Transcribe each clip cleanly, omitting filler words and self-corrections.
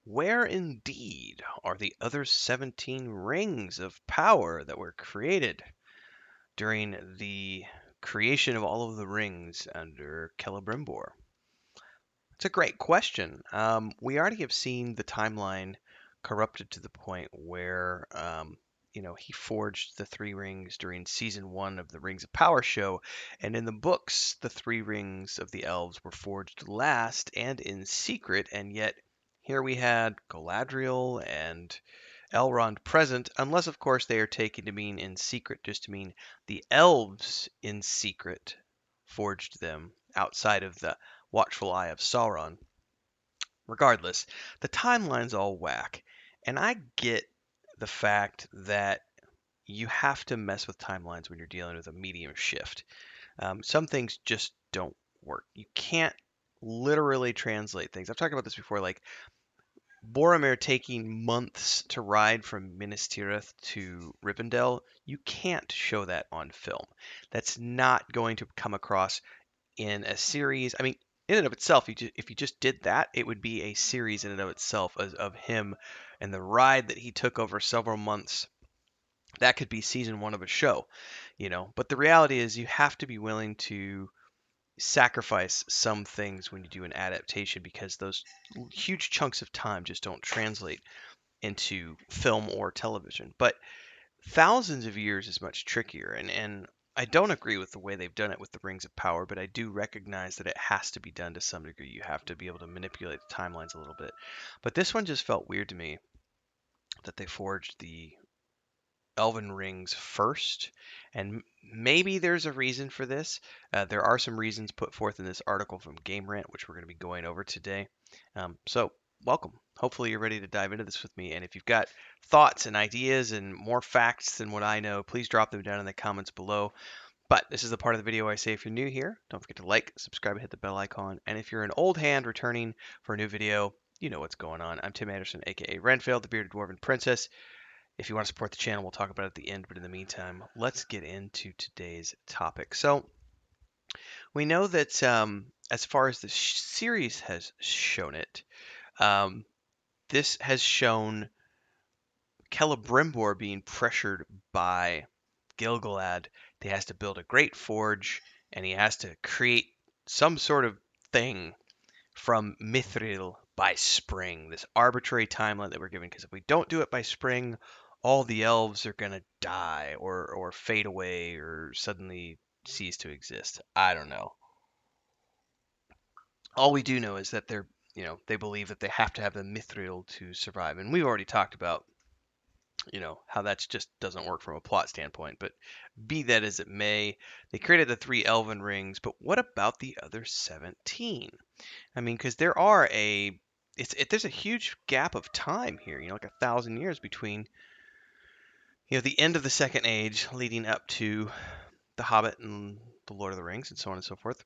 Where indeed are the other 17 rings of power that were created during the creation of all of the rings under Celebrimbor? It's a great question. We already have seen the timeline corrupted to the point where, he forged the three rings during season one of the Rings of Power show. And in the books, the three rings of the elves were forged last and in secret. And yet, here we had Galadriel and Elrond present, unless, of course, they are taken to mean in secret, just to mean the elves in secret forged them outside of the watchful eye of Sauron. Regardless, the timeline's all whack, and I get the fact that you have to mess with timelines when you're dealing with a medium shift. Some things just don't work. You can't literally translate things. I've talked about this before, like Boromir taking months to ride from Minas Tirith to Rivendell. You can't show that on film. That's not going to come across in a series. I mean, in and of itself, if you just did that, it would be a series in and of itself of him and the ride that he took over several months. That could be season one of a show, But the reality is, you have to be willing to sacrifice some things when you do an adaptation because those huge chunks of time just don't translate into film or television. But thousands of years is much trickier, and I don't agree with the way they've done it with the Rings of Power, but I do recognize that it has to be done to some degree. You have to be able to manipulate the timelines a little bit. But this one just felt weird to me that they forged the elven rings first, and maybe there's a reason for this. There are some reasons put forth in this article from Game Rant, which we're going to be going over today. So welcome. Hopefully you're ready to dive into this with me, and if you've got thoughts and ideas and more facts than what I know, please drop them down in the comments below. But this is the part of the video I say if you're new here, don't forget to like, subscribe, and hit the bell icon. And if you're an old hand returning for a new video, you know what's going on. I'm Tim Anderson, aka Renfail, the bearded dwarven princess. If you want to support the channel, we'll talk about it at the end. But in the meantime, let's get into today's topic. So we know that as far as the series has shown it, um, this has shown Celebrimbor being pressured by Gilgalad. He has to build a great forge, and he has to create some sort of thing from Mithril by spring, this arbitrary timeline that we're given. Because if we don't do it by spring, all the elves are gonna die or fade away or suddenly cease to exist. I don't know. All we do know is that they believe that they have to have the Mithril to survive, and we've already talked about how that just doesn't work from a plot standpoint. But be that as it may, they created the three elven rings. But what about the other 17? I mean, because there's a huge gap of time here, like 1,000 years between, the end of the Second Age leading up to The Hobbit and The Lord of the Rings and so on and so forth.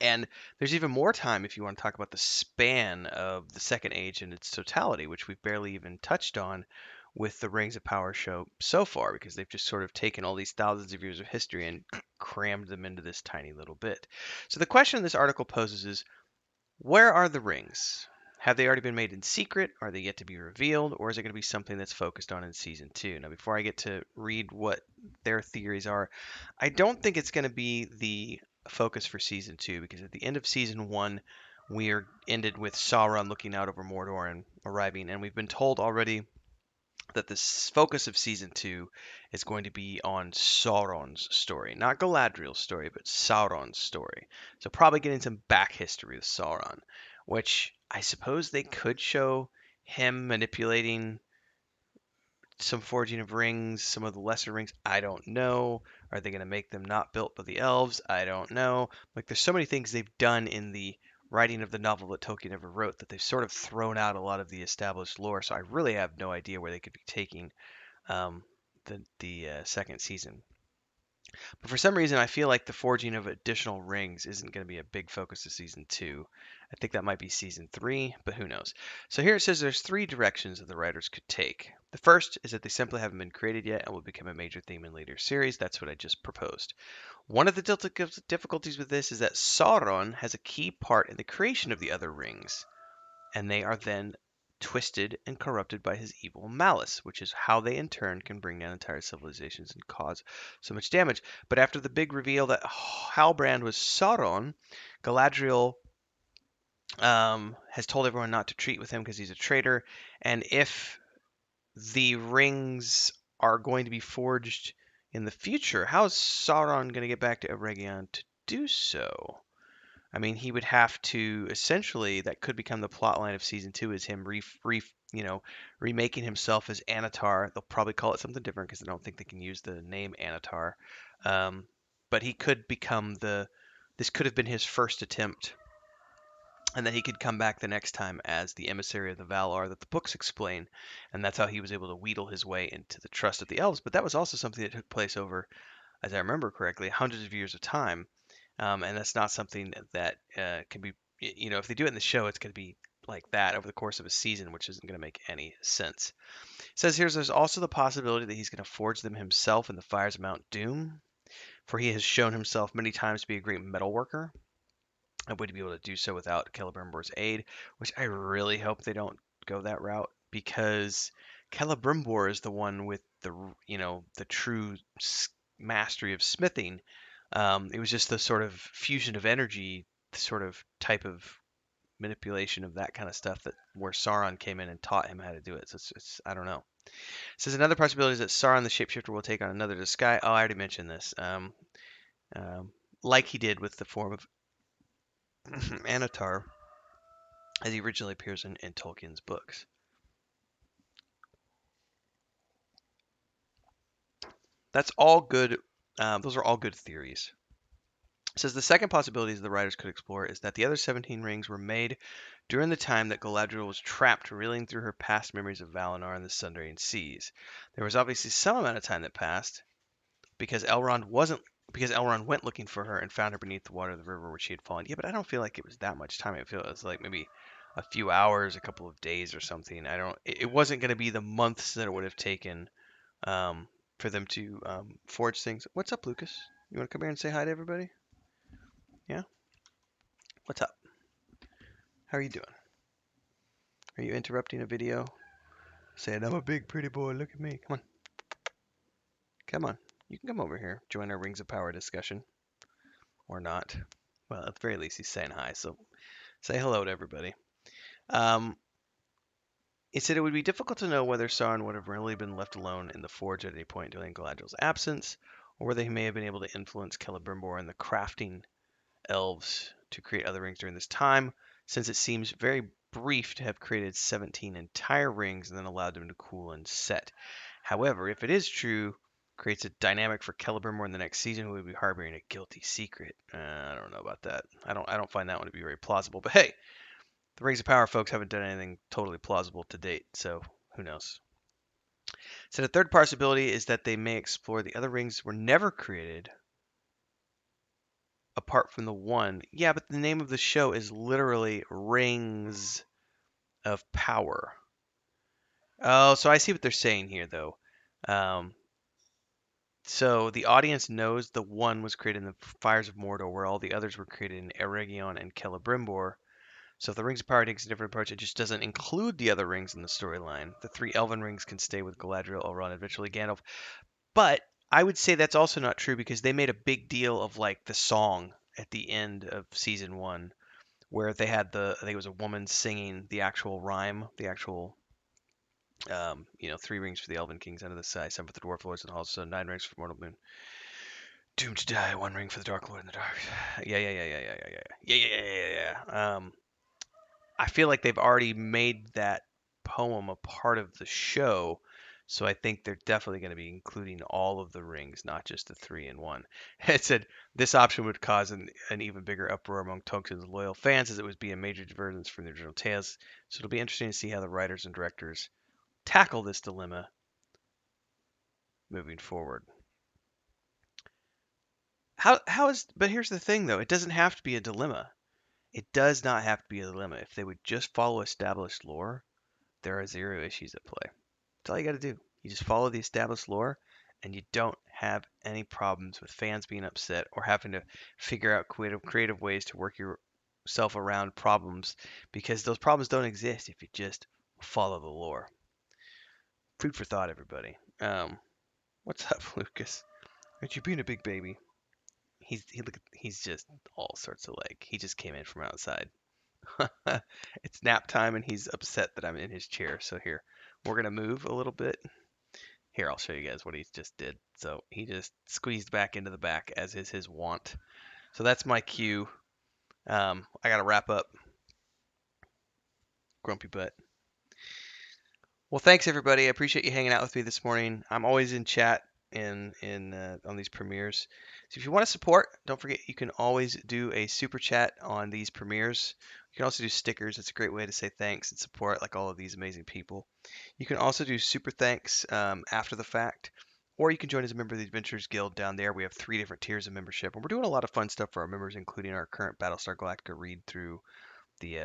And there's even more time if you want to talk about the span of the Second Age in its totality, which we've barely even touched on with the Rings of Power show so far, because they've just sort of taken all these thousands of years of history and crammed them into this tiny little bit. So the question this article poses is, where are the rings? Have they already been made in secret? Are they yet to be revealed? Or is it going to be something that's focused on in season two? Now, before I get to read what their theories are, I don't think it's going to be the focus for season two, because at the end of season one, we are ended with Sauron looking out over Mordor and arriving, and we've been told already that the focus of season two is going to be on Sauron's story, not Galadriel's story, but Sauron's story. So probably getting some back history with Sauron, which I suppose they could show him manipulating some forging of rings, some of the lesser rings. I don't know. Are they going to make them not built by the elves? I don't know. Like, there's so many things they've done in the writing of the novel that Tolkien ever wrote that they've sort of thrown out a lot of the established lore. So I really have no idea where they could be taking the second season. But for some reason, I feel like the forging of additional rings isn't going to be a big focus of season two. I think that might be season three, but who knows? So here it says there's three directions that the writers could take. The first is that they simply haven't been created yet and will become a major theme in later series. That's what I just proposed. One of the difficulties with this is that Sauron has a key part in the creation of the other rings, and they are then twisted and corrupted by his evil malice, which is how they in turn can bring down entire civilizations and cause so much damage. But after the big reveal that Halbrand was Sauron, Galadriel has told everyone not to treat with him because he's a traitor. And if the rings are going to be forged in the future, how is Sauron going to get back to Eregion to do so? I mean, he would have to essentially that could become the plot line of season two is him remaking himself as Anatar. They'll probably call it something different because I don't think they can use the name Anatar. Um, but he could become the. This could have been his first attempt, and then he could come back the next time as the emissary of the Valar that the books explain, and that's how he was able to wheedle his way into the trust of the elves. But that was also something that took place over, as I remember correctly, hundreds of years of time. And that's not something that can be, if they do it in the show, it's going to be like that over the course of a season, which isn't going to make any sense. It says here there's also the possibility that he's going to forge them himself in the fires of Mount Doom, for he has shown himself many times to be a great metal worker. I would be able to do so without Celebrimbor's aid, which I really hope they don't go that route because Celebrimbor is the one with the true mastery of smithing. It was just the sort of fusion of energy, the sort of type of manipulation of that kind of stuff that where Sauron came in and taught him how to do it. So it's I don't know. It says another possibility is that Sauron the shapeshifter will take on another disguise. Oh, I already mentioned this. Like he did with the form of Anatar, as he originally appears in Tolkien's books. That's all good. Those are all good theories. It says the second possibility the writers could explore is that the other 17 rings were made during the time that Galadriel was trapped, reeling through her past memories of Valinor and the Sunderian Seas. There was obviously some amount of time that passed because Elrond went looking for her and found her beneath the water of the river where she had fallen. Yeah, but I don't feel like it was that much time. I feel it was like maybe a few hours, a couple of days or something. I don't. It wasn't going to be the months that it would have taken for them to forge things. What's up, Lucas? You want to come here and say hi to everybody? Yeah. What's up? How are you doing? Are you interrupting a video? Saying I'm a big pretty boy. Look at me. Come on. Come on. You can come over here. Join our Rings of Power discussion. Or not. Well, at the very least, he's saying hi. So say hello to everybody. It said it would be difficult to know whether Sauron would have really been left alone in the forge at any point during Galadriel's absence, or whether he may have been able to influence Celebrimbor and the crafting elves to create other rings during this time, since it seems very brief to have created 17 entire rings and then allowed them to cool and set. However, if it is true, creates a dynamic for Celebrimbor in the next season who would be harboring a guilty secret. I don't know about that. I don't find that one to be very plausible. But hey, the Rings of Power folks haven't done anything totally plausible to date, so who knows? So the third possibility is that they may explore the other rings were never created apart from the one. Yeah, but the name of the show is literally Rings of Power. Oh, so I see what they're saying here, though. Um, so the audience knows the one was created in the Fires of Mordor, where all the others were created in Eregion and Celebrimbor. So if the Rings of Power takes a different approach, it just doesn't include the other rings in the storyline. The three Elven rings can stay with Galadriel, Elrond, and eventually Gandalf. But I would say that's also not true because they made a big deal of like the song at the end of season one, where they had I think it was a woman singing the actual rhyme, the actual, three rings for the Elven Kings under the sky, seven for the Dwarf Lords and Halls, so 9 rings for Mortal Moon. Doomed to die, one ring for the Dark Lord in the dark. Yeah. I feel like they've already made that poem a part of the show, so I think they're definitely going to be including all of the rings, not just the three in one. It said this option would cause an even bigger uproar among Tolkien's loyal fans, as it would be a major divergence from the original tales. So it'll be interesting to see how the writers and directors tackle this dilemma moving forward. But here's the thing, though: it doesn't have to be a dilemma. It does not have to be a dilemma. If they would just follow established lore, there are zero issues at play. That's all you got to do. You just follow the established lore, and you don't have any problems with fans being upset or having to figure out creative ways to work yourself around problems, because those problems don't exist if you just follow the lore. Food for thought, everybody. What's up, Lucas? Aren't you being a big baby? He's just all sorts of like he just came in from outside. It's nap time and he's upset that I'm in his chair. So here, we're gonna move a little bit. Here, I'll show you guys what he just did. So he just squeezed back into the back as is his wont. So that's my cue. I gotta wrap up. Grumpy butt. Well, thanks everybody. I appreciate you hanging out with me this morning. I'm always in chat in on these premieres. So if you want to support, don't forget you can always do a super chat on these premieres. You can also do stickers. It's a great way to say thanks and support like all of these amazing people. You can also do super thanks after the fact, or you can join as a member of the Adventurers Guild down there. We have 3 different tiers of membership, and we're doing a lot of fun stuff for our members, including our current Battlestar Galactica read through the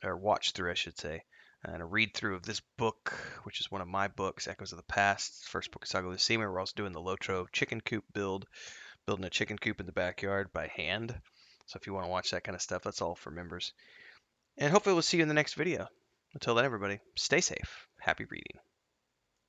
or watch through, I should say, and a read through of this book, which is one of my books, Echoes of the Past, first book of Saga of the Seamer. We're also doing the Lotro chicken coop build, building a chicken coop in the backyard by hand. So if you want to watch that kind of stuff, that's all for members. And hopefully we'll see you in the next video. Until then, everybody, stay safe. Happy reading.